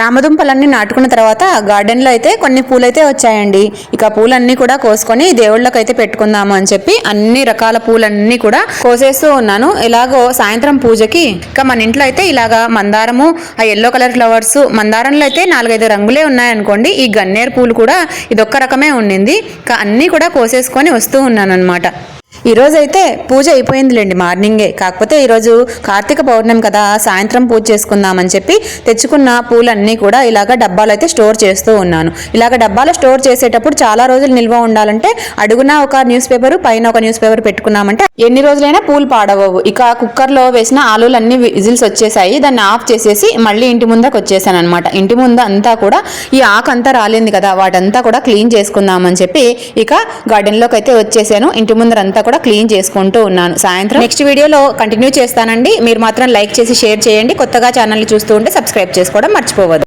రామదుంపలన్నీ నాటుకున్న తర్వాత గార్డెన్లో అయితే కొన్ని పూలైతే వచ్చాయండి. ఇక పూలన్నీ కూడా కోసుకొని దేవుళ్ళకి అయితే పెట్టుకుందాము అని చెప్పి అన్ని రకాల పూలన్నీ కూడా కోసేస్తూ ఉన్నాను. ఇలాగో సాయంత్రం పూజకి ఇక మన ఇంట్లో అయితే ఇలాగా మందారము, ఆ ఎల్లో కలర్ ఫ్లవర్స్, మందారంలో అయితే 4-5 రంగులే ఉన్నాయనుకోండి. ఈ గన్నేరు పూలు కూడా ఇదొక్క రకమే ఉండింది. ఇక అన్నీ కూడా కోసేసుకొని వస్తూ ఉన్నాను అనమాట. ఈరోజు అయితే పూజ అయిపోయిందిలేండి మార్నింగే. కాకపోతే ఈరోజు కార్తీక పౌర్ణమి కదా, సాయంత్రం పూజ చేసుకుందామని చెప్పి తెచ్చుకున్న పూలన్నీ కూడా ఇలాగ డబ్బాలు అయితే స్టోర్ చేస్తూ ఉన్నాను. ఇలాగ డబ్బాలో స్టోర్ చేసేటప్పుడు చాలా రోజులు నిల్వ ఉండాలంటే అడుగున ఒక న్యూస్ పేపర్, పైన ఒక న్యూస్ పేపర్ పెట్టుకున్నామంటే ఎన్ని రోజులైనా పూలు పాడవవు. ఇక కుక్కర్లో వేసిన ఆలులన్నీ విజిల్స్ వచ్చేసాయి. దాన్ని ఆఫ్ చేసేసి మళ్ళీ ఇంటి ముందకు వచ్చేసాను అనమాట. ఇంటి ముందు అంతా కూడా ఈ ఆకు అంతా రాలింది కదా, వాటంతా కూడా క్లీన్ చేసుకుందామని చెప్పి ఇక గార్డెన్లోకి అయితే వచ్చేసాను. ఇంటి ముందరంతా కూడా క్లీన్ చేసుకుంటూ ఉన్నాను. సాయంత్రం నెక్స్ట్ వీడియోలో కంటిన్యూ చేస్తానండి. మీరు మాత్రం లైక్ చేసి షేర్ చేయండి. కొత్తగా ఛానల్ని చూస్తూ ఉంటే సబ్స్క్రైబ్ చేసుకోవడం మర్చిపోవద్దు.